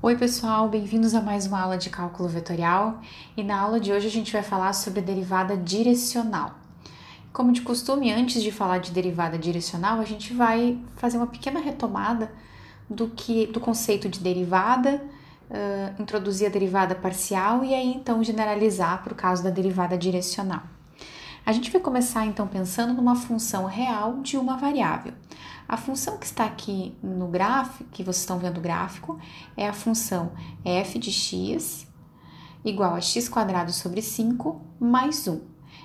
Oi pessoal, bem-vindos a mais uma aula de cálculo vetorial e na aula de hoje a gente vai falar sobre a derivada direcional. Como de costume, antes de falar de derivada direcional, a gente vai fazer uma pequena retomada do conceito de derivada, introduzir a derivada parcial e aí então generalizar para o caso da derivada direcional. A gente vai começar então pensando numa função real de uma variável. A função que está aqui no gráfico, que vocês estão vendo o gráfico, é a função f de x igual a x² sobre 5 mais 1.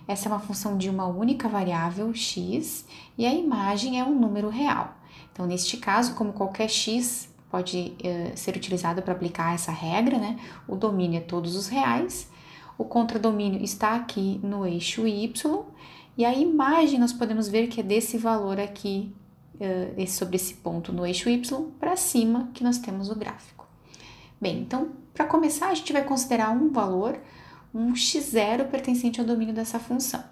Essa é uma função de uma única variável, x, e a imagem é um número real. Então, neste caso, como qualquer x pode ser utilizado para aplicar essa regra, né? O domínio é todos os reais, o contradomínio está aqui no eixo y, e a imagem nós podemos ver que é desse valor aqui, sobre esse ponto no eixo y, para cima que nós temos o gráfico. Bem, então, para começar, a gente vai considerar um valor, um x0 pertencente ao domínio dessa função.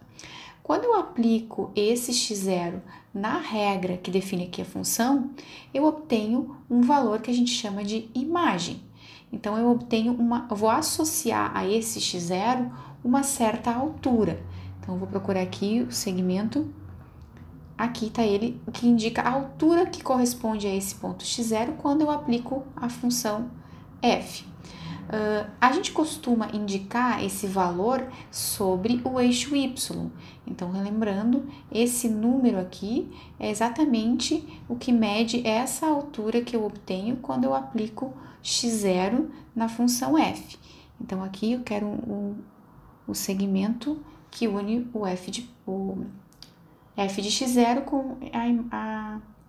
Quando eu aplico esse x0 na regra que define aqui a função, eu obtenho um valor que a gente chama de imagem. Então, eu vou associar a esse x0 uma certa altura. Então, eu vou procurar aqui o segmento. Aqui está ele, o que indica a altura que corresponde a esse ponto x0 quando eu aplico a função f. A gente costuma indicar esse valor sobre o eixo y. Então, relembrando, esse número aqui é exatamente o que mede essa altura que eu obtenho quando eu aplico x0 na função f. Então, aqui eu quero o segmento que une o f de x0 com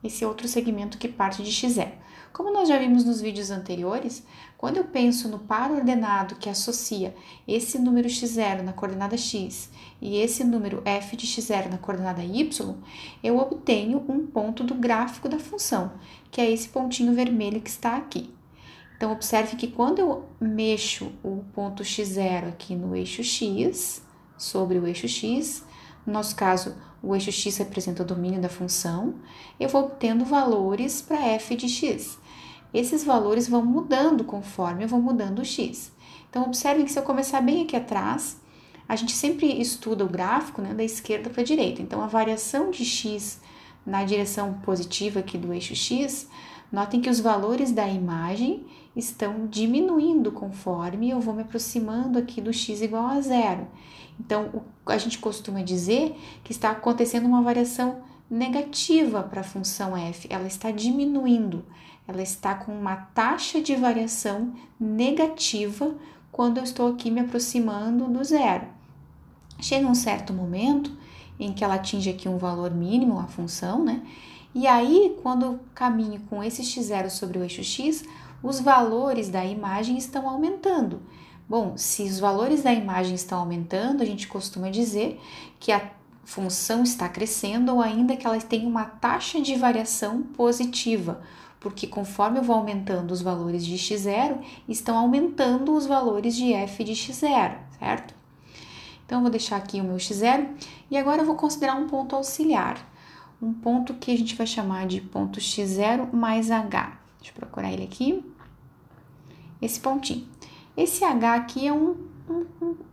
esse outro segmento que parte de x0. Como nós já vimos nos vídeos anteriores, quando eu penso no par ordenado que associa esse número x0 na coordenada x e esse número f de x0 na coordenada y, eu obtenho um ponto do gráfico da função, que é esse pontinho vermelho que está aqui. Então, observe que quando eu mexo o ponto x0 aqui no eixo x, sobre o eixo x, no nosso caso, o eixo x representa o domínio da função, eu vou obtendo valores para f de x. Esses valores vão mudando conforme eu vou mudando o x. Então, observem que se eu começar bem aqui atrás, a gente sempre estuda o gráfico, né, da esquerda para a direita. Então, a variação de x na direção positiva aqui do eixo x, notem que os valores da imagem estão diminuindo conforme eu vou me aproximando aqui do x igual a 0. Então, a gente costuma dizer que está acontecendo uma variação negativa para a função f, ela está diminuindo, ela está com uma taxa de variação negativa quando eu estou aqui me aproximando do zero. Chega um certo momento em que ela atinge aqui um valor mínimo, a função, né? E aí, quando eu caminho com esse x0 sobre o eixo x, os valores da imagem estão aumentando. Bom, se os valores da imagem estão aumentando, a gente costuma dizer que a função está crescendo ou ainda que ela tem uma taxa de variação positiva, porque conforme eu vou aumentando os valores de x0, estão aumentando os valores de f de x0, certo? Então, eu vou deixar aqui o meu x0 e agora eu vou considerar um ponto auxiliar, um ponto que a gente vai chamar de ponto x0 mais h. Deixa eu procurar ele aqui. Esse pontinho. Esse h aqui é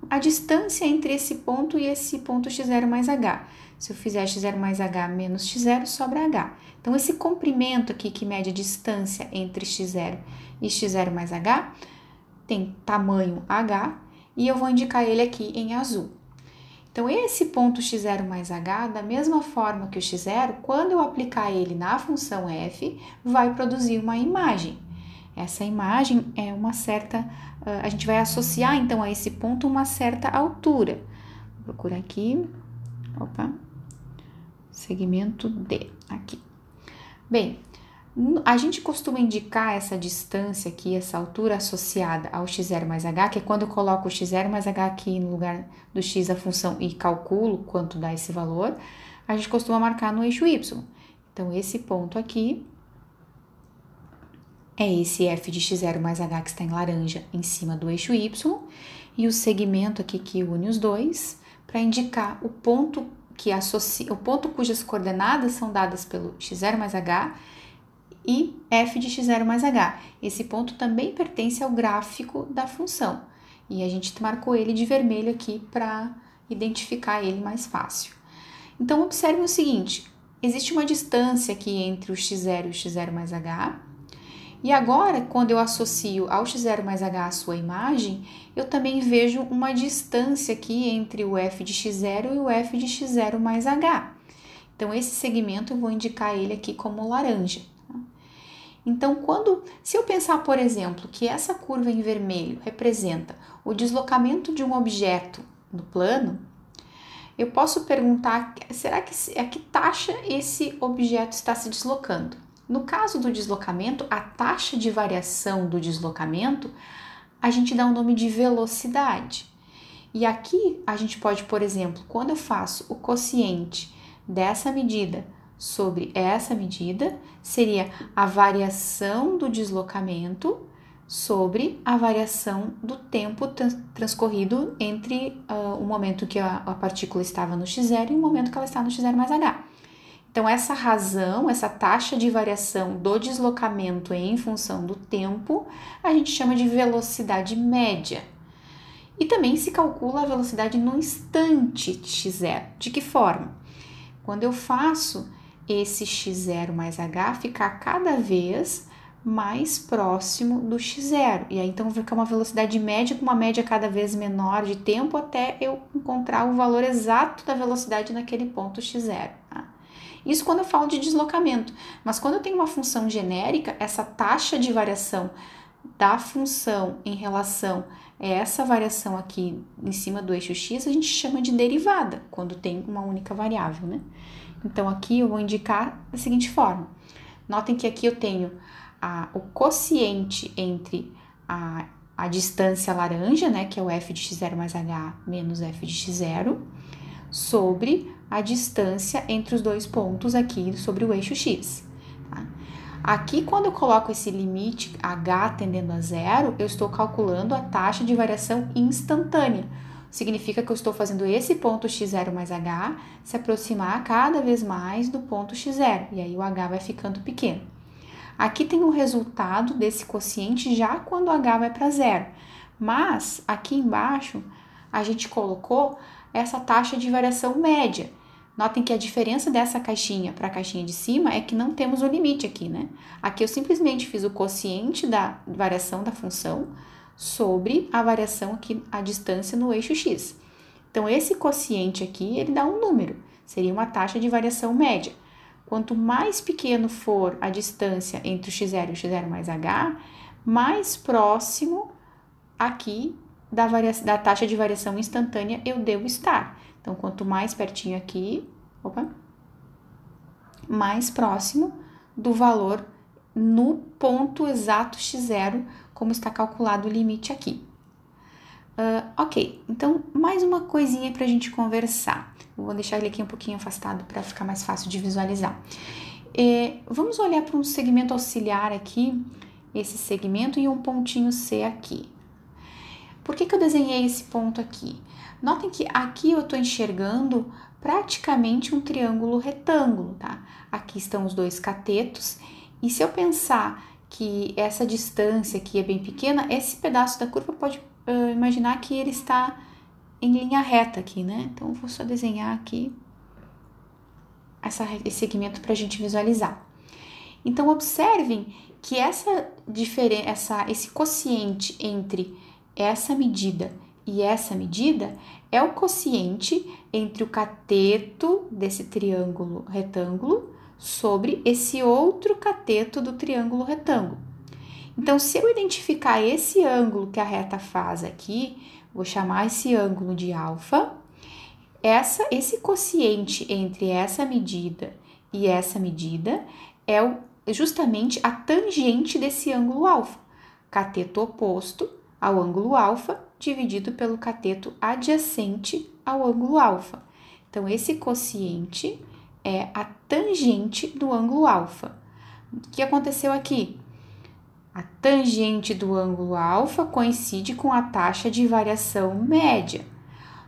a distância entre esse ponto e esse ponto x0 mais h. Se eu fizer x0 mais h menos x0, sobra h. Então, esse comprimento aqui que mede a distância entre x0 e x0 mais h tem tamanho h e eu vou indicar ele aqui em azul. Então, esse ponto x0 mais h, da mesma forma que o x0, quando eu aplicar ele na função f, vai produzir uma imagem. Essa imagem é uma certa, a gente vai associar então a esse ponto uma certa altura. Vou procurar aqui, segmento D, aqui. Bem, a gente costuma indicar essa distância aqui, essa altura associada ao x0 mais h, que é quando eu coloco o x0 mais h aqui no lugar do x da função e calculo quanto dá esse valor, a gente costuma marcar no eixo y. Então, esse ponto aqui é esse f de x0 mais h que está em laranja em cima do eixo y e o segmento aqui que une os dois para indicar o ponto que associa, o ponto cujas coordenadas são dadas pelo x0 mais h e f de x0 mais h. Esse ponto também pertence ao gráfico da função. E a gente marcou ele de vermelho aqui para identificar ele mais fácil. Então, observe o seguinte, existe uma distância aqui entre o x0 e o x0 mais h. E agora, quando eu associo ao x0 mais h a sua imagem, eu também vejo uma distância aqui entre o f de x0 e o f de x0 mais h. Então, esse segmento eu vou indicar ele aqui como laranja. Então, se eu pensar, por exemplo, que essa curva em vermelho representa o deslocamento de um objeto no plano, eu posso perguntar, será que a que taxa esse objeto está se deslocando? No caso do deslocamento, a taxa de variação do deslocamento, a gente dá o nome de velocidade. E aqui a gente pode, por exemplo, quando eu faço o quociente dessa medida sobre essa medida, seria a variação do deslocamento sobre a variação do tempo transcorrido entre o momento que a partícula estava no x0 e o momento que ela está no x0 mais h. Então, essa razão, essa taxa de variação do deslocamento em função do tempo, a gente chama de velocidade média. E também se calcula a velocidade no instante de x0. De que forma? Quando eu faço esse x0 mais h ficar cada vez mais próximo do x0. E aí, então, vai ficar uma velocidade média com uma média cada vez menor de tempo até eu encontrar o valor exato da velocidade naquele ponto x0. Tá? Isso quando eu falo de deslocamento. Mas quando eu tenho uma função genérica, essa taxa de variação da função em relação a essa variação aqui em cima do eixo x, a gente chama de derivada, quando tem uma única variável, né? Então, aqui eu vou indicar da seguinte forma. Notem que aqui eu tenho o quociente entre a distância laranja, né, que é o f de x0 mais h menos f de x0, sobre a distância entre os dois pontos aqui sobre o eixo x. Tá? Aqui, quando eu coloco esse limite h tendendo a zero, eu estou calculando a taxa de variação instantânea. Significa que eu estou fazendo esse ponto x0 mais h se aproximar cada vez mais do ponto x0, e aí o h vai ficando pequeno. Aqui tem o resultado desse quociente já quando o h vai para zero, mas aqui embaixo a gente colocou essa taxa de variação média. Notem que a diferença dessa caixinha para a caixinha de cima é que não temos o limite aqui, né? Aqui eu simplesmente fiz o quociente da variação da função sobre a variação aqui, a distância no eixo x. Então, esse quociente aqui, ele dá um número, seria uma taxa de variação média. Quanto mais pequeno for a distância entre o x0 e o x0 mais h, mais próximo aqui da taxa de variação instantânea eu devo estar. Então, quanto mais pertinho aqui, mais próximo do valor no ponto exato x0, como está calculado o limite aqui. Ok, então mais uma coisinha para a gente conversar. Vou deixar ele aqui um pouquinho afastado para ficar mais fácil de visualizar. Vamos olhar para um segmento auxiliar aqui, esse segmento e um pontinho C aqui. Por que eu desenhei esse ponto aqui? Notem que aqui eu estou enxergando praticamente um triângulo retângulo, tá? Aqui estão os dois catetos, e se eu pensar que essa distância aqui é bem pequena, esse pedaço da curva pode imaginar que ele está em linha reta aqui, né? Então, eu vou só desenhar aqui esse segmento para a gente visualizar. Então, observem que esse quociente entre essa medida e essa medida é o quociente entre o cateto desse triângulo retângulo sobre esse outro cateto do triângulo retângulo. Então, se eu identificar esse ângulo que a reta faz aqui, vou chamar esse ângulo de alfa. Esse quociente entre essa medida e essa medida é justamente a tangente desse ângulo alfa, cateto oposto ao ângulo alfa dividido pelo cateto adjacente ao ângulo alfa. Então, esse quociente é a tangente do ângulo alfa. O que aconteceu aqui? A tangente do ângulo alfa coincide com a taxa de variação média.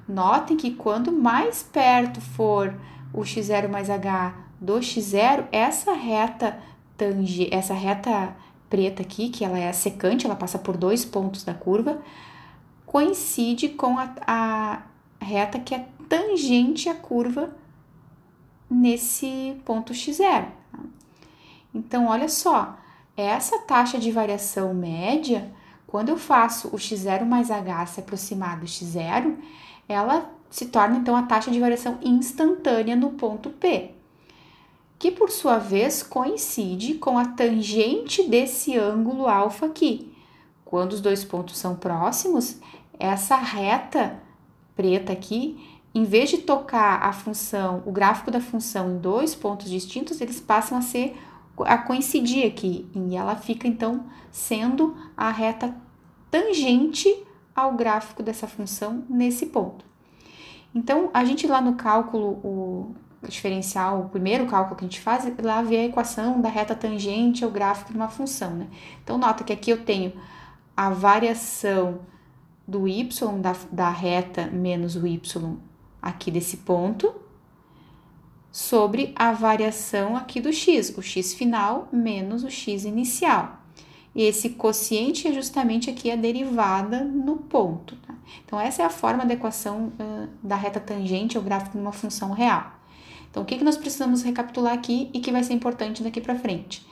Notem que quanto mais perto for o x0 mais h do x0, essa reta essa reta preta aqui, que ela é a secante, ela passa por 2 pontos da curva, coincide com a reta que é tangente à curva nesse ponto x0. Então, olha só, essa taxa de variação média, quando eu faço o x0 mais h se aproximar do x0, ela se torna, então, a taxa de variação instantânea no ponto P, que, por sua vez, coincide com a tangente desse ângulo alfa aqui. Quando os dois pontos são próximos, essa reta preta aqui, em vez de tocar a função, o gráfico da função em 2 pontos distintos, eles passam a coincidir aqui, e ela fica, então, sendo a reta tangente ao gráfico dessa função nesse ponto. Então, a gente lá no cálculo, o diferencial, o primeiro cálculo que a gente faz, lá vê a equação da reta tangente ao gráfico de uma função, né? Então, nota que aqui eu tenho a variação do y da reta menos o y aqui desse ponto, sobre a variação aqui do x, o x final menos o x inicial. E esse quociente é justamente aqui a derivada no ponto. Tá? Então, essa é a forma da equação da reta tangente ao gráfico de uma função real. Então, o que nós precisamos recapitular aqui e que vai ser importante daqui para frente?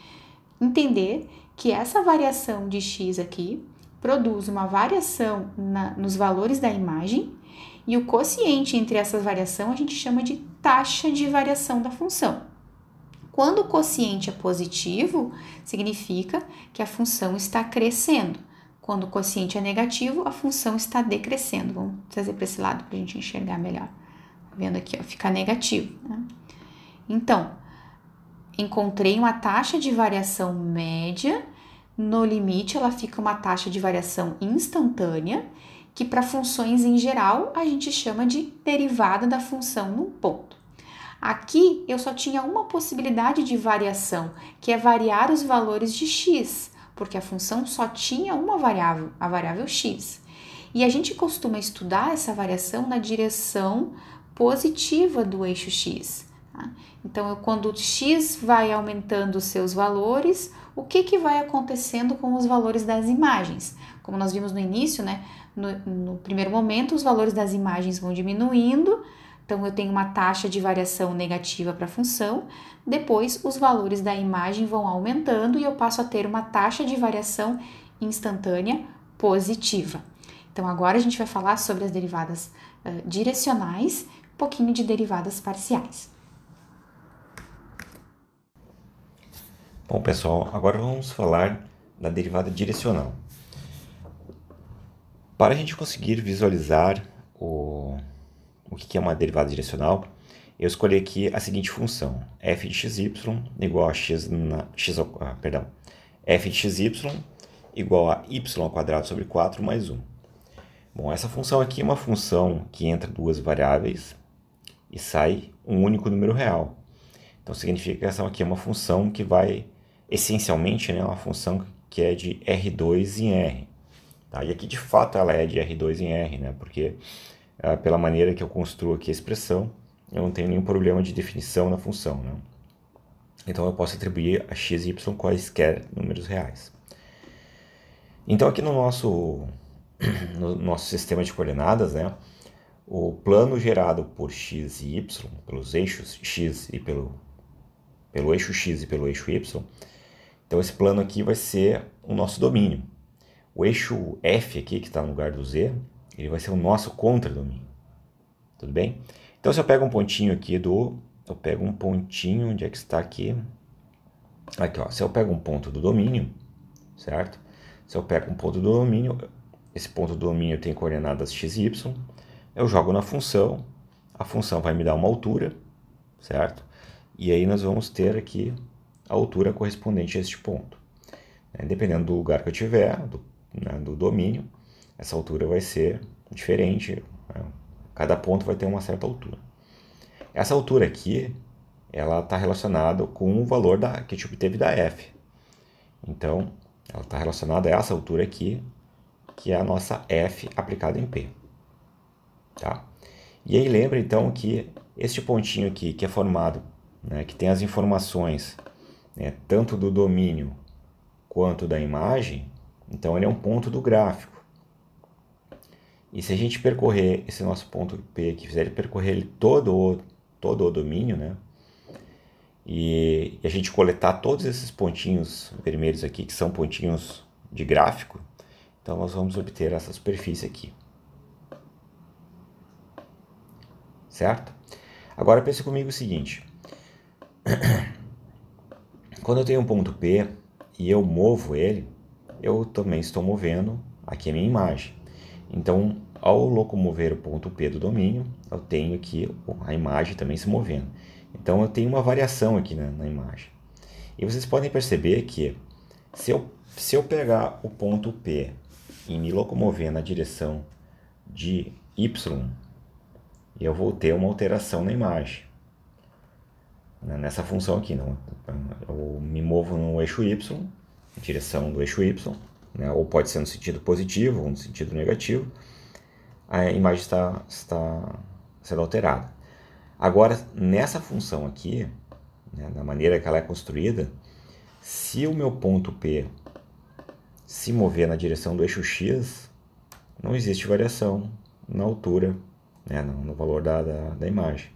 Entender que essa variação de x aqui produz uma variação nos valores da imagem e o quociente entre essa variação a gente chama de taxa de variação da função. Quando o quociente é positivo, significa que a função está crescendo. Quando o quociente é negativo, a função está decrescendo. Vamos trazer para esse lado para a gente enxergar melhor. Tá vendo aqui, ó, fica negativo. Né? Então, encontrei uma taxa de variação média. No limite, ela fica uma taxa de variação instantânea, que para funções em geral, a gente chama de derivada da função num ponto. Aqui, eu só tinha uma possibilidade de variação, que é variar os valores de x, porque a função só tinha uma variável, a variável x. E a gente costuma estudar essa variação na direção positiva do eixo x. Tá? Então, quando o x vai aumentando os seus valores, o que vai acontecendo com os valores das imagens? Como nós vimos no início, né? No primeiro momento, os valores das imagens vão diminuindo, então eu tenho uma taxa de variação negativa para a função, depois os valores da imagem vão aumentando e eu passo a ter uma taxa de variação instantânea positiva. Então agora a gente vai falar sobre as derivadas direcionais, um pouquinho de derivadas parciais. Bom, pessoal, agora vamos falar da derivada direcional. Para a gente conseguir visualizar o que é uma derivada direcional, eu escolhi aqui a seguinte função: f de xy igual a f de xy igual a y² sobre 4 mais 1. Bom, essa função aqui é uma função que entra duas variáveis e sai um único número real. Então, significa que essa aqui é uma função que vai, essencialmente, né, uma função que é de R2 em R. Tá? E aqui, de fato, ela é de R2 em R, né? Porque pela maneira que eu construo aqui a expressão, eu não tenho nenhum problema de definição na função. Né? Então, eu posso atribuir a x e y quaisquer números reais. Então, aqui no nosso sistema de coordenadas, né, o plano gerado por x e y, pelos eixos x e pelo eixo x e pelo eixo y, então esse plano aqui vai ser o nosso domínio. O eixo f aqui, que está no lugar do z, ele vai ser o nosso contradomínio. Tudo bem? Então, se eu pego um pontinho aqui onde é que está aqui? Aqui, ó. Se eu pego um ponto do domínio, certo? Se eu pego um ponto do domínio, esse ponto do domínio tem coordenadas x e y, eu jogo na função, a função vai me dar uma altura, certo? E aí nós vamos ter aqui a altura correspondente a este ponto. Dependendo do lugar que eu tiver, do domínio, essa altura vai ser diferente, né? Cada ponto vai ter uma certa altura. Essa altura aqui, ela está relacionada com o valor que a gente obteve da f. Então, ela está relacionada a essa altura aqui, que é a nossa f aplicada em P. Tá? E aí lembra então que este pontinho aqui, que é formado, né, que tem as informações né, tanto do domínio quanto da imagem, então ele é um ponto do gráfico. E se a gente percorrer esse nosso ponto P aqui, fizer ele percorrer ele todo o domínio, né, e a gente coletar todos esses pontinhos vermelhos aqui, que são pontinhos de gráfico, então nós vamos obter essa superfície aqui. Certo? Agora pense comigo o seguinte. Quando eu tenho um ponto P e eu movo ele, eu também estou movendo aqui a minha imagem. Então, ao locomover o ponto P do domínio, eu tenho aqui a imagem também se movendo. Então, eu tenho uma variação aqui na imagem. E vocês podem perceber que se eu pegar o ponto P e me locomover na direção de Y, eu vou ter uma alteração na imagem. Nessa função aqui, não. Eu me movo no eixo Y, em direção do eixo Y, né? Ou pode ser no sentido positivo ou no sentido negativo, a imagem está sendo alterada. Agora, nessa função aqui, né, da maneira que ela é construída, se o meu ponto P se mover na direção do eixo X, não existe variação na altura, né, no valor da imagem.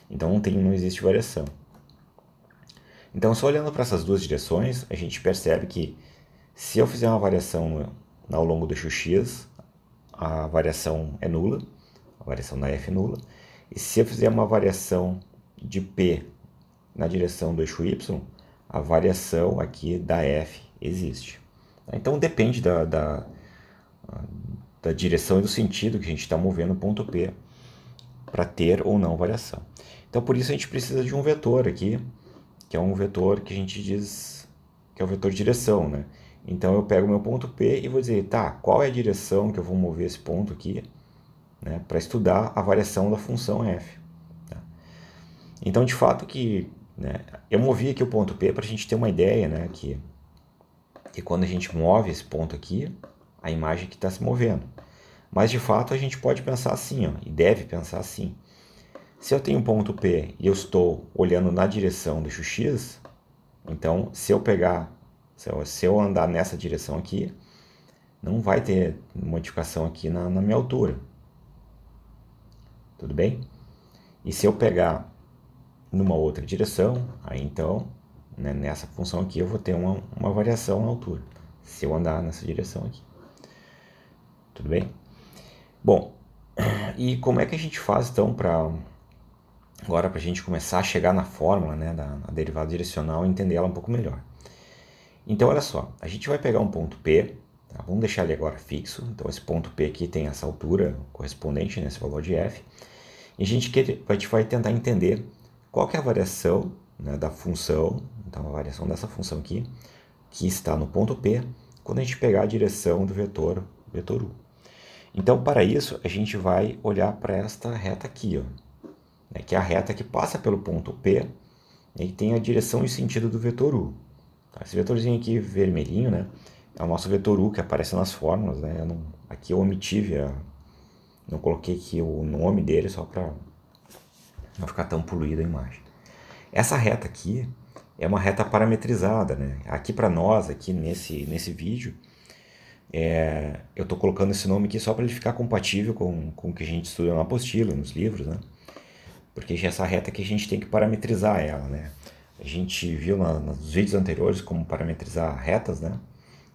Então não existe variação. Então, só olhando para essas duas direções, a gente percebe que se eu fizer uma variação ao longo do eixo X, a variação é nula, a variação da F é nula. E se eu fizer uma variação de P na direção do eixo Y, a variação aqui da F existe. Então depende da direção e do sentido que a gente está movendo o ponto P para ter ou não variação. Então por isso a gente precisa de um vetor aqui, que é um vetor que a gente diz que é o vetor de direção, né? Então eu pego meu ponto P e vou dizer, tá, qual é a direção que eu vou mover esse ponto aqui, né, para estudar a variação da função f. Tá? Então de fato que, né, eu movi aqui o ponto P para a gente ter uma ideia, né, que quando a gente move esse ponto aqui, a imagem que está se movendo. Mas de fato a gente pode pensar assim, ó, e deve pensar assim. Se eu tenho um ponto P e eu estou olhando na direção do eixo X, então se eu andar nessa direção aqui, não vai ter modificação aqui na minha altura. Tudo bem? E se eu pegar numa outra direção, aí então, né, nessa função aqui eu vou ter uma variação na altura, se eu andar nessa direção aqui. Tudo bem? Bom, e como é que a gente faz então agora para a gente começar a chegar na fórmula, né, da derivada direcional e entender ela um pouco melhor? Então olha só, a gente vai pegar um ponto P, tá? Vamos deixar ele agora fixo, então esse ponto P aqui tem essa altura correspondente nesse valor de f, e a gente vai tentar entender qual que é a variação, né, da função, então a variação dessa função aqui, que está no ponto P, quando a gente pegar a direção do vetor U. Então para isso a gente vai olhar para esta reta aqui, ó, né, que é a reta que passa pelo ponto P e tem a direção e sentido do vetor U. Esse vetorzinho aqui vermelhinho, né, é o nosso vetor U que aparece nas fórmulas, né? Aqui eu omiti, não coloquei aqui o nome dele só para não ficar tão poluída a imagem. Essa reta aqui é uma reta parametrizada, né? Aqui para nós, aqui nesse vídeo, eu estou colocando esse nome aqui só para ele ficar compatível com o que a gente estuda na apostila, nos livros, né? Porque essa reta aqui a gente tem que parametrizar ela, né? A gente viu nos vídeos anteriores como parametrizar retas, né?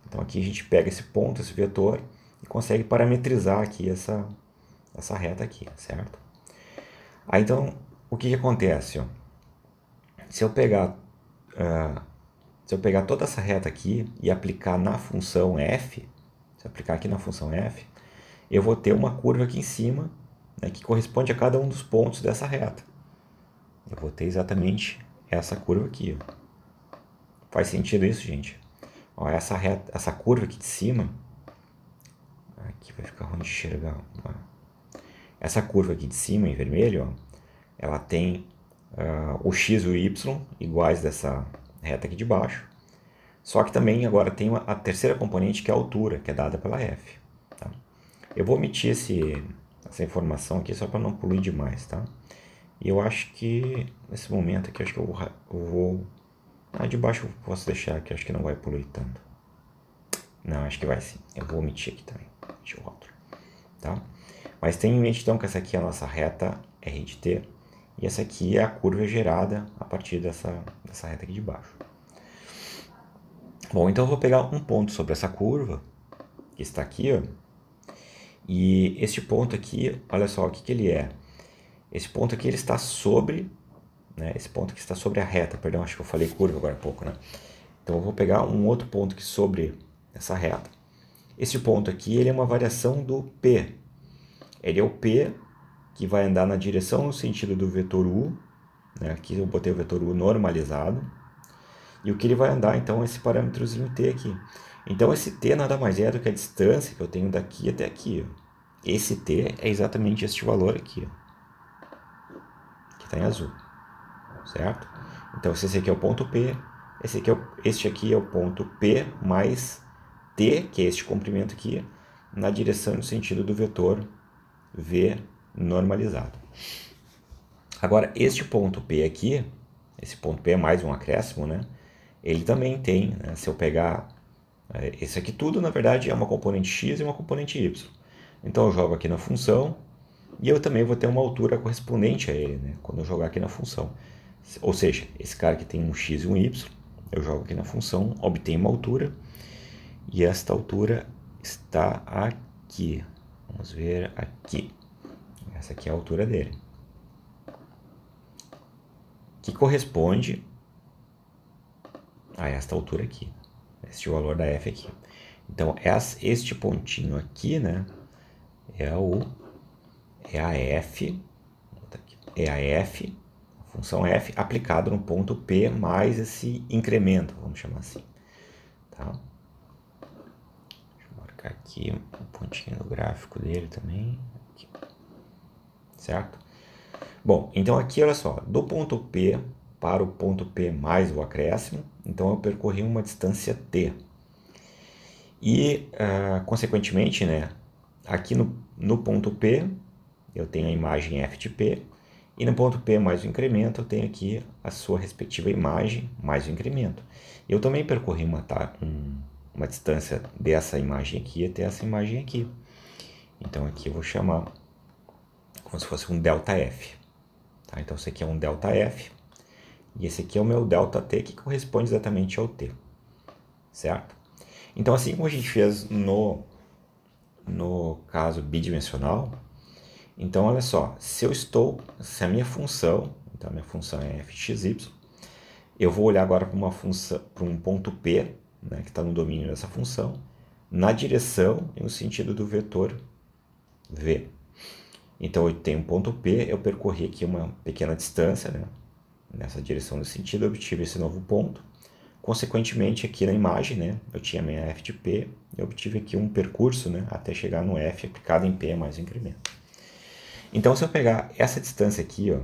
Então aqui a gente pega esse ponto, esse vetor, e consegue parametrizar aqui essa reta aqui, certo? Aí então, o que acontece? Ó? Se eu pegar toda essa reta aqui e aplicar na função f, se eu aplicar aqui na função f, eu vou ter uma curva aqui em cima, né, que corresponde a cada um dos pontos dessa reta. Eu vou ter exatamente essa curva aqui. Ó. Faz sentido isso, gente? Ó, essa curva aqui de cima, aqui vai ficar ruim de enxergar. Ó. Essa curva aqui de cima, em vermelho, ó, ela tem o x e o y iguais dessa reta aqui de baixo. Só que também agora tem a terceira componente, que é a altura, que é dada pela f. Tá? Eu vou omitir essa informação aqui só para não poluir demais, tá? E eu acho que, nesse momento aqui, acho que eu vou A de baixo eu posso deixar aqui, acho que não vai poluir tanto. Não, acho que vai sim. Eu vou omitir aqui também. Omitir o rótulo. Tá? Mas tenha em mente então que essa aqui é a nossa reta R de t. E essa aqui é a curva gerada a partir dessa reta aqui de baixo. Bom, então eu vou pegar um ponto sobre essa curva, que está aqui, ó. E este ponto aqui, olha só o que ele é. Esse ponto aqui ele está sobre, né? Esse ponto aqui está sobre a reta, perdão, acho que eu falei curva agora há pouco, né? Então eu vou pegar um outro ponto aqui sobre essa reta. Esse ponto aqui ele é uma variação do P. Ele é o P que vai andar na direção no sentido do vetor U, né? Aqui eu botei o vetor U normalizado. E o que ele vai andar, então, é esse parâmetrozinho t aqui. Então, esse t nada mais é do que a distância que eu tenho daqui até aqui. Ó. Esse t é exatamente este valor aqui, ó, que está em azul, certo? Então, se esse aqui é o ponto P, este aqui é o ponto P mais t, que é este comprimento aqui, na direção no sentido do vetor V normalizado. Agora, este ponto P aqui, esse ponto P é mais um acréscimo, né? Ele também tem, né? Se eu pegar esse aqui tudo, na verdade, é uma componente x e uma componente y. Então eu jogo aqui na função e eu também vou ter uma altura correspondente a ele, né? Quando eu jogar aqui na função. Ou seja, esse cara aqui tem um x e um y, eu jogo aqui na função, obtenho uma altura e esta altura está aqui. Vamos ver aqui. Essa aqui é a altura dele. Que corresponde a esta altura aqui, este valor da f aqui. Então, este pontinho aqui, né, é a f, a função f aplicada no ponto P mais esse incremento, vamos chamar assim. Tá? Deixa eu marcar aqui um pontinho no gráfico dele também. Aqui. Certo? Bom, então aqui, olha só, do ponto P para o ponto P mais o acréscimo, então eu percorri uma distância t. E, consequentemente, né, aqui no ponto P, eu tenho a imagem f de P, e no ponto P mais o incremento, eu tenho aqui a sua respectiva imagem mais o incremento. Eu também percorri uma distância dessa imagem aqui até essa imagem aqui. Então, aqui eu vou chamar como se fosse um ΔF. Tá? Então, esse aqui é um ΔF. E esse aqui é o meu ΔT, que corresponde exatamente ao T. Certo? Então, assim como a gente fez no caso bidimensional, então, olha só, se a minha função, então a minha função é f de xy, eu vou olhar agora para um ponto P, né, que está no domínio dessa função, na direção e no sentido do vetor V. Então, eu tenho um ponto P, eu percorri aqui uma pequena distância, né, nessa direção, nesse sentido, eu obtive esse novo ponto. Consequentemente, aqui na imagem, né, eu tinha minha f de P, eu obtive aqui um percurso, né, até chegar no f aplicado em P mais o incremento. Então, se eu pegar essa distância aqui, ó,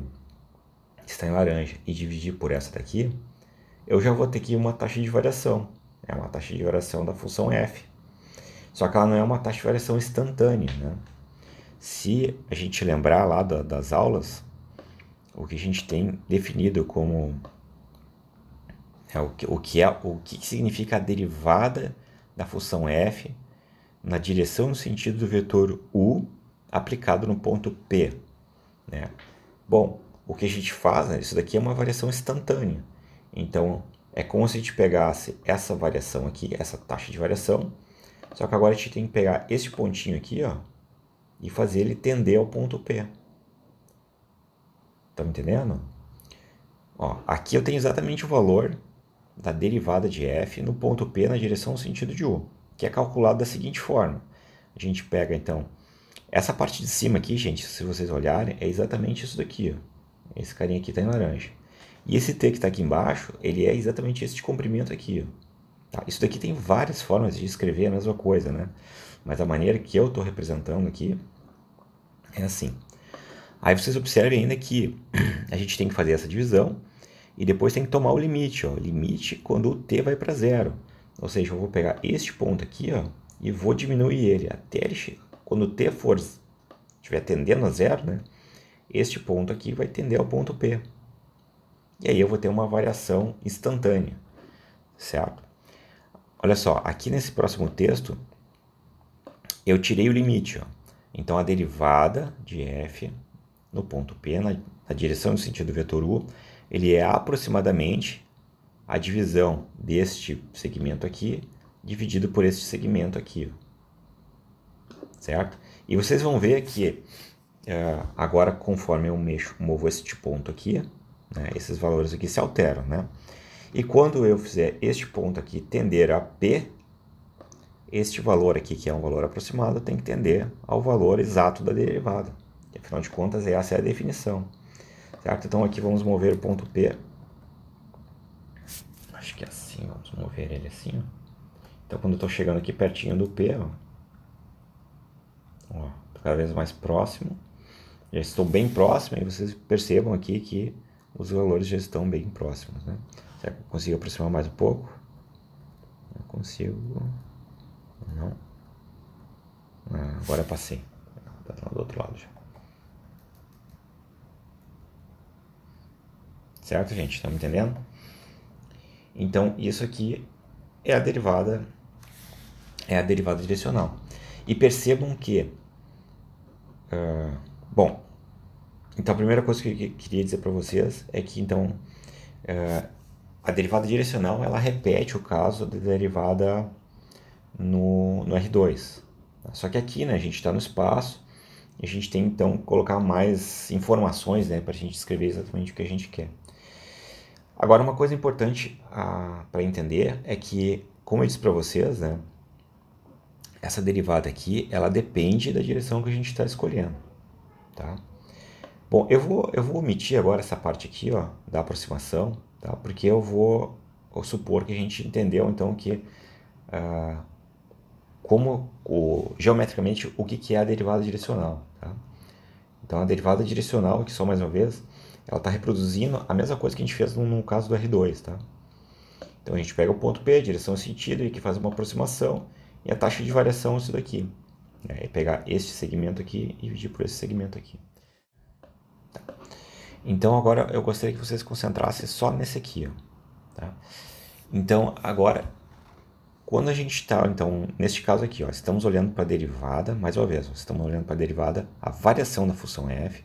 que está em laranja, e dividir por essa daqui, eu já vou ter aqui uma taxa de variação. É uma taxa de variação da função f. Só que ela não é uma taxa de variação instantânea, né? Se a gente lembrar lá das aulas, o que a gente tem definido como o que significa a derivada da função f na direção no sentido do vetor u aplicado no ponto P, né? Bom, o que a gente faz, né, isso daqui é uma variação instantânea. Então, é como se a gente pegasse essa variação aqui, essa taxa de variação, só que agora a gente tem que pegar esse pontinho aqui, ó, e fazer ele tender ao ponto P. Estão entendendo? Ó, aqui eu tenho exatamente o valor da derivada de f no ponto P na direção no sentido de u, que é calculado da seguinte forma. A gente pega, então, essa parte de cima aqui, gente, se vocês olharem, é exatamente isso daqui, ó. Esse carinha aqui está em laranja. E esse t que está aqui embaixo, ele é exatamente esse comprimento aqui, ó. Tá? Isso daqui tem várias formas de escrever a mesma coisa, né? Mas a maneira que eu estou representando aqui é assim. Aí vocês observem ainda que a gente tem que fazer essa divisão e depois tem que tomar o limite, ó. Limite quando o t vai para zero. Ou seja, eu vou pegar este ponto aqui, ó, e vou diminuir ele até ele chegar. Quando o t estiver tendendo a zero, né, este ponto aqui vai tender ao ponto P. e aí eu vou ter uma variação instantânea, certo? Olha só, aqui nesse próximo texto, eu tirei o limite, ó. Então a derivada de f no ponto P, na direção e no sentido do vetor u, ele é aproximadamente a divisão deste segmento aqui, dividido por este segmento aqui, certo? E vocês vão ver que agora, conforme eu movo este ponto aqui, né, esses valores aqui se alteram, né? E quando eu fizer este ponto aqui tender a P, este valor aqui, que é um valor aproximado, tem que tender ao valor exato da derivada. E, afinal de contas, essa é a definição, certo? Então aqui vamos mover o ponto P. Acho que é assim, vamos mover ele assim, ó. Então quando eu estou chegando aqui pertinho do P, ó, cada vez mais próximo, já estou bem próximo, e vocês percebam aqui que os valores já estão bem próximos, né? Será que eu consigo aproximar mais um pouco? Não consigo. Não. Agora passei. Está do outro lado já. Certo, gente? Estão me entendendo? Então, isso aqui é a derivada direcional. E percebam que... bom, então a primeira coisa que eu queria dizer para vocês é que, então, a derivada direcional, ela repete o caso da derivada no R2. Só que aqui, né, a gente está no espaço e a gente tem, então, que colocar mais informações, né, para a gente escrever exatamente o que a gente quer. Agora, uma coisa importante para entender é que, como eu disse para vocês, né, essa derivada aqui, ela depende da direção que a gente está escolhendo, tá? Bom, eu vou omitir agora essa parte aqui, ó, da aproximação, tá? Porque eu vou supor que a gente entendeu, então, que geometricamente o que é a derivada direcional, tá? Então, a derivada direcional, aqui só mais uma vez, ela está reproduzindo a mesma coisa que a gente fez no caso do R2, tá? Então, a gente pega o ponto P, a direção e sentido, e aqui faz uma aproximação, e a taxa de variação é isso daqui. É pegar este segmento aqui e dividir por esse segmento aqui. Tá. Então, agora eu gostaria que vocês se concentrassem só nesse aqui, ó, tá? Então, agora, quando a gente está, então, neste caso aqui, ó, estamos olhando para a derivada, mais uma vez, estamos olhando para a derivada, a variação da função f,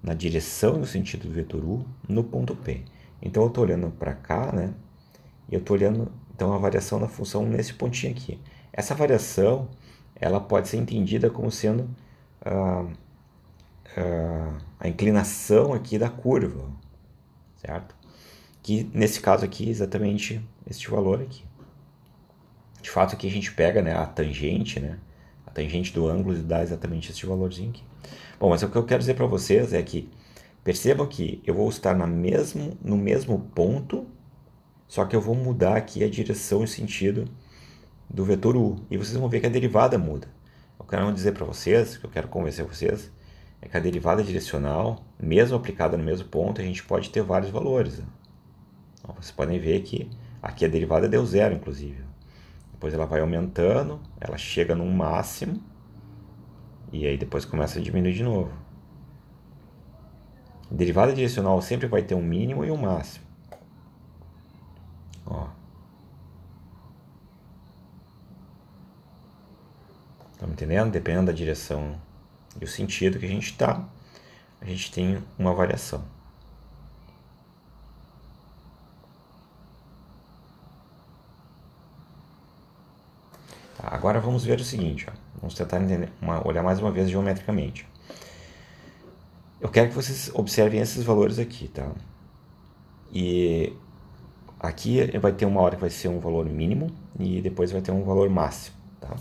na direção e no sentido do vetor u, no ponto P. Então, eu estou olhando para cá, né? E eu estou olhando, então, a variação da função nesse pontinho aqui. Essa variação, ela pode ser entendida como sendo a inclinação aqui da curva, certo? Que, nesse caso aqui, exatamente este valor aqui. De fato, aqui a gente pega, né, a tangente, né? A tangente do ângulo e dá exatamente este valorzinho aqui. Bom, mas o que eu quero dizer para vocês é que percebam que eu vou estar no mesmo ponto, só que eu vou mudar aqui a direção e sentido do vetor u. E vocês vão ver que a derivada muda. Eu quero dizer para vocês, que eu quero convencer vocês, é que a derivada direcional, mesmo aplicada no mesmo ponto, a gente pode ter vários valores. Então, vocês podem ver que aqui a derivada deu zero, inclusive. Depois ela vai aumentando, ela chega num máximo, e aí depois começa a diminuir de novo. A derivada direcional sempre vai ter um mínimo e um máximo. Ó. Estão entendendo? Dependendo da direção e o sentido que a gente está, a gente tem uma variação. Tá, agora vamos ver o seguinte, ó. Vamos tentar entender, olhar mais uma vez geometricamente. Eu quero que vocês observem esses valores aqui, tá? E aqui vai ter uma hora que vai ser um valor mínimo e depois vai ter um valor máximo, tá?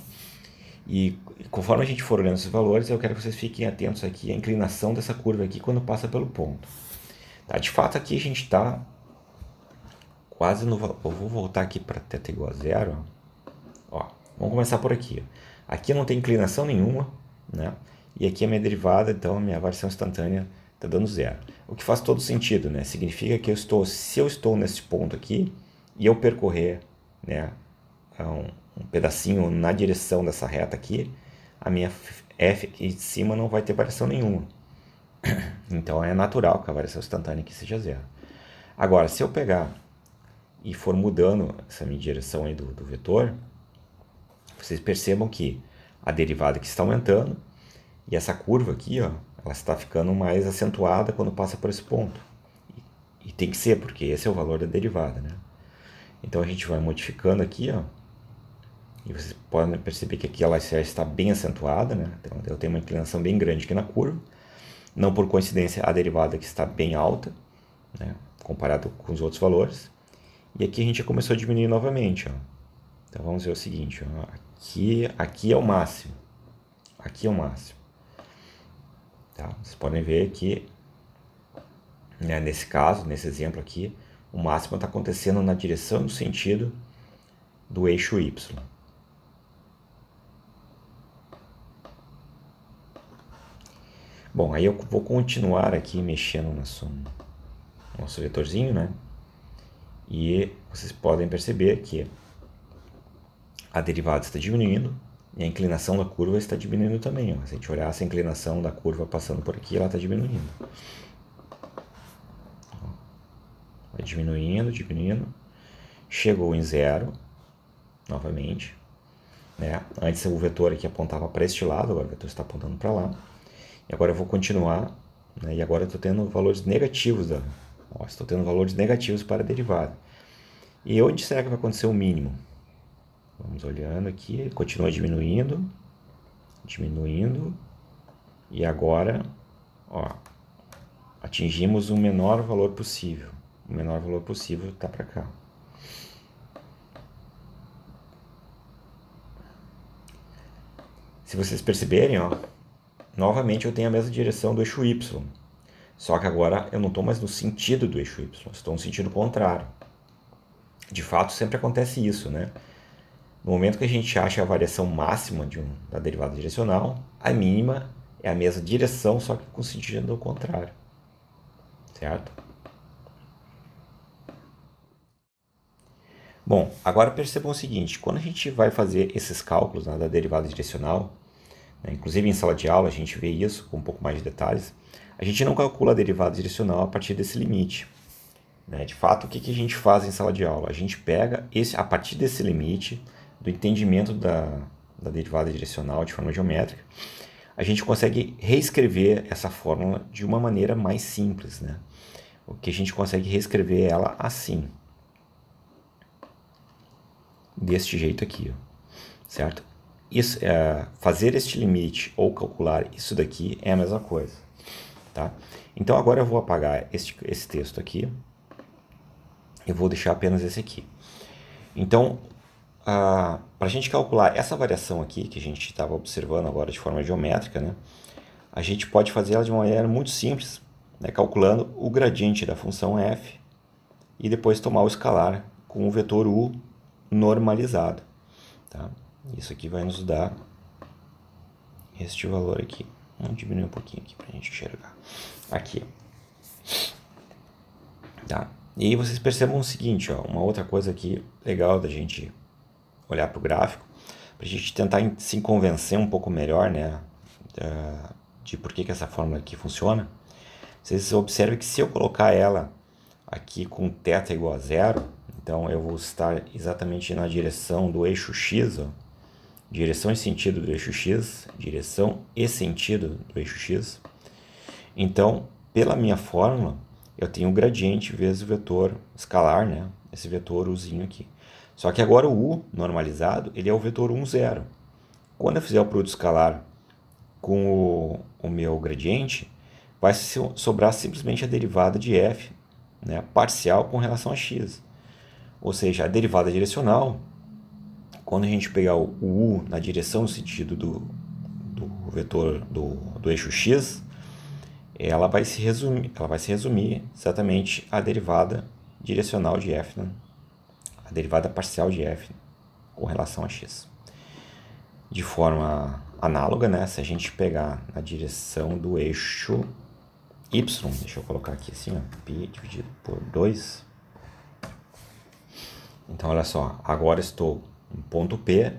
E conforme a gente for olhando esses valores, eu quero que vocês fiquem atentos aqui à inclinação dessa curva aqui quando passa pelo ponto. Tá? De fato, aqui a gente está quase no... Eu vou voltar aqui para θ igual a zero. Ó, vamos começar por aqui. Aqui não tem inclinação nenhuma, né? E aqui a minha derivada, então a minha variação instantânea está dando zero. O que faz todo sentido, né? Significa que se eu estou nesse ponto aqui e eu percorrer, né, um pedacinho na direção dessa reta aqui, a minha f aqui de cima não vai ter variação nenhuma. Então é natural que a variação instantânea aqui seja zero. Agora, se eu pegar e for mudando essa minha direção aí do vetor, vocês percebam que a derivada aqui está aumentando e essa curva aqui, ó, ela está ficando mais acentuada quando passa por esse ponto. E tem que ser, porque esse é o valor da derivada, né? Então a gente vai modificando aqui, ó, e vocês podem perceber que aqui ela já está bem acentuada, né? Então eu tenho uma inclinação bem grande aqui na curva. Não por coincidência, a derivada aqui está bem alta, né? Comparado com os outros valores. E aqui a gente já começou a diminuir novamente, ó. Então vamos ver o seguinte, ó. Aqui é o máximo. Aqui é o máximo. Tá? Vocês podem ver que, né, nesse caso, nesse exemplo aqui, o máximo está acontecendo na direção e no sentido do eixo Y. Bom, aí eu vou continuar aqui mexendo no nosso vetorzinho, né? E vocês podem perceber que a derivada está diminuindo e a inclinação da curva está diminuindo também. Ó. Se a gente olhar essa inclinação da curva passando por aqui, ela está diminuindo. Vai diminuindo, diminuindo. Chegou em zero, novamente. Né? Antes o vetor aqui apontava para este lado, agora o vetor está apontando para lá. E agora eu vou continuar, né? E agora eu estou tendo valores negativos. Estou tendo valores negativos para a derivada. E onde será que vai acontecer o mínimo? Vamos olhando aqui, ele continua diminuindo, diminuindo. E agora, ó, atingimos o menor valor possível. O menor valor possível está para cá. Se vocês perceberem, ó, novamente eu tenho a mesma direção do eixo Y. Só que agora eu não estou mais no sentido do eixo Y, estou no sentido contrário. De fato, sempre acontece isso, né? No momento que a gente acha a variação máxima da derivada direcional, a mínima é a mesma direção, só que com sentido contrário. Certo? Bom, agora percebam o seguinte, quando a gente vai fazer esses cálculos, né, da derivada direcional, né, inclusive em sala de aula a gente vê isso com um pouco mais de detalhes, a gente não calcula a derivada direcional a partir desse limite. Né? De fato, o que a gente faz em sala de aula? A gente pega a partir desse limite, do entendimento da derivada direcional de forma geométrica, a gente consegue reescrever essa fórmula de uma maneira mais simples. Né? O que a gente consegue reescrever ela assim. Deste jeito aqui. Ó. Certo? Isso, fazer este limite ou calcular isso daqui é a mesma coisa. Tá? Então agora eu vou apagar esse texto aqui. Eu vou deixar apenas esse aqui. Então, para a gente calcular essa variação aqui, que a gente estava observando agora de forma geométrica, né, a gente pode fazer ela de uma maneira muito simples, né, calculando o gradiente da função f e depois tomar o escalar com o vetor u normalizado. Tá? Isso aqui vai nos dar este valor aqui. Vamos diminuir um pouquinho aqui para a gente enxergar. Aqui. Tá? E aí vocês percebam o seguinte, ó, uma outra coisa aqui legal da gente olhar para o gráfico, para a gente tentar se convencer um pouco melhor, né, de por que essa fórmula aqui funciona. Vocês observem que se eu colocar ela aqui com θ igual a zero, então eu vou estar exatamente na direção do eixo x, ó, direção e sentido do eixo x, direção e sentido do eixo x. Então, pela minha fórmula, eu tenho o gradiente vezes o vetor escalar, né? Esse vetor uzinho aqui. Só que agora o u normalizado, ele é o vetor 1, 0. Quando eu fizer o produto escalar com o meu gradiente, vai sobrar simplesmente a derivada de f, né? Parcial com relação a x. Ou seja, a derivada direcional, quando a gente pegar o u na direção no sentido do vetor do eixo x, ela vai se resumir exatamente a derivada direcional de f, né? A derivada parcial de f com relação a x. De forma análoga, né? Se a gente pegar na direção do eixo y, deixa eu colocar aqui assim, ó, π dividido por 2. Então, olha só, agora estou em ponto P,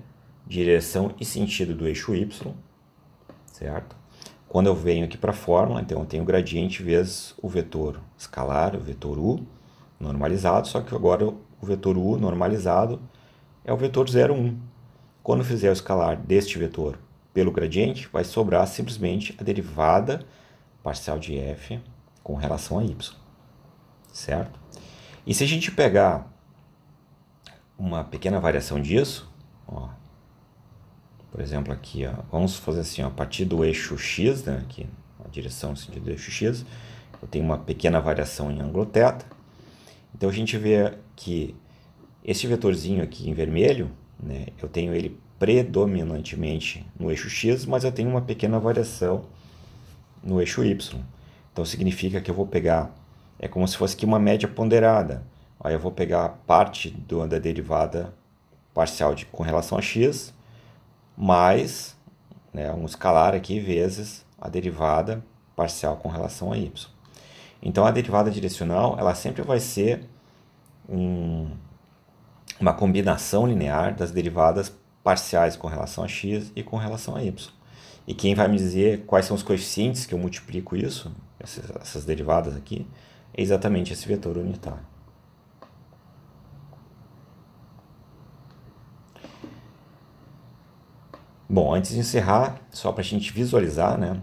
direção e sentido do eixo y, certo? Quando eu venho aqui para a fórmula, então eu tenho o gradiente vezes o vetor escalar, o vetor u, normalizado, só que agora o vetor u normalizado é o vetor 0, 1. Quando fizer o escalar deste vetor pelo gradiente, vai sobrar simplesmente a derivada parcial de f com relação a y, certo? E se a gente pegar uma pequena variação disso, ó, por exemplo aqui, ó, vamos fazer assim, ó, a partir do eixo x, né, aqui, a direção no sentido do eixo x, eu tenho uma pequena variação em ângulo θ. Então a gente vê que esse vetorzinho aqui em vermelho, né, eu tenho ele predominantemente no eixo x, mas eu tenho uma pequena variação no eixo y. Então significa que eu vou pegar, é como se fosse aqui uma média ponderada. Aí eu vou pegar parte da derivada parcial com relação a x, mais, né, um escalar aqui vezes a derivada parcial com relação a y. Então a derivada direcional ela sempre vai ser uma combinação linear das derivadas parciais com relação a x e com relação a y. E quem vai me dizer quais são os coeficientes que eu multiplico isso, essas derivadas aqui, é exatamente esse vetor unitário. Bom, antes de encerrar, só para a gente visualizar, né?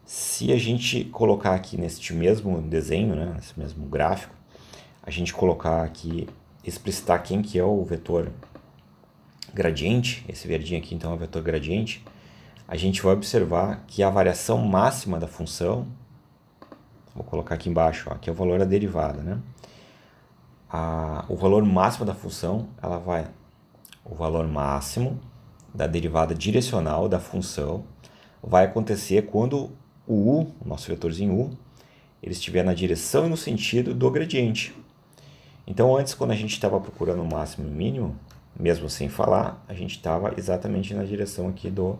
Se a gente colocar aqui neste mesmo desenho, né, nesse mesmo gráfico, a gente colocar aqui, explicitar quem que é o vetor gradiente, esse verdinho aqui então é o vetor gradiente, a gente vai observar que a variação máxima da função, vou colocar aqui embaixo, ó, aqui é o valor da derivada, né? O valor máximo da função, o valor máximo da derivada direcional da função vai acontecer quando o u, o nosso vetorzinho u, ele estiver na direção e no sentido do gradiente. Então antes, quando a gente estava procurando o máximo e o mínimo, mesmo sem falar, a gente estava exatamente na direção aqui do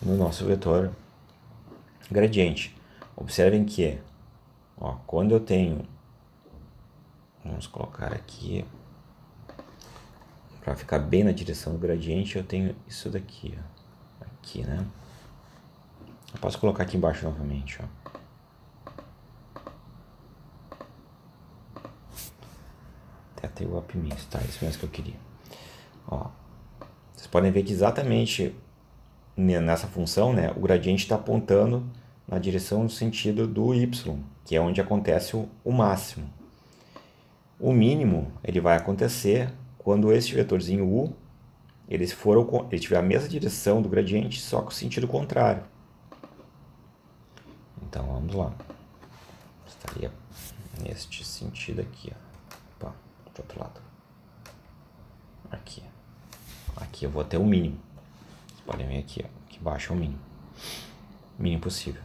nosso vetor gradiente. Observem que, ó, quando eu tenho, vamos colocar aqui, para ficar bem na direção do gradiente, eu tenho isso daqui, ó, aqui, né? Eu posso colocar aqui embaixo novamente, ó. Θ igual a π, tá? Isso mesmo que eu queria. Ó, vocês podem ver que exatamente nessa função, né, o gradiente está apontando na direção no sentido do y, que é onde acontece o máximo. O mínimo ele vai acontecer quando esse vetorzinho u ele tiver a mesma direção do gradiente, só com o sentido contrário. Então vamos lá. Estaria neste sentido aqui, ó. Opa, do outro lado. Aqui. Aqui eu vou ter o mínimo. Vocês podem ver aqui, ó. Aqui embaixo é o mínimo. Mínimo possível.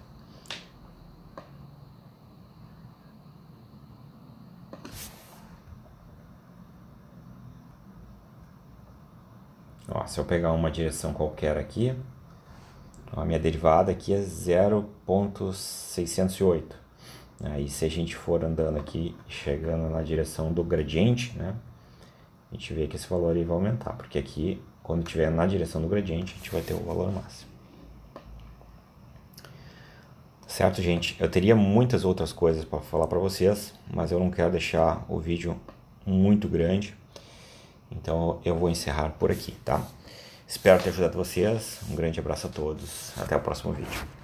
Ó, se eu pegar uma direção qualquer aqui, a minha derivada aqui é 0,608. Aí se a gente for andando aqui, chegando na direção do gradiente, né, a gente vê que esse valor aí vai aumentar, porque aqui, quando estiver na direção do gradiente, a gente vai ter o valor máximo. Certo, gente? Eu teria muitas outras coisas para falar para vocês, mas eu não quero deixar o vídeo muito grande. Então eu vou encerrar por aqui, tá? Espero ter ajudado vocês. Um grande abraço a todos. Até o próximo vídeo.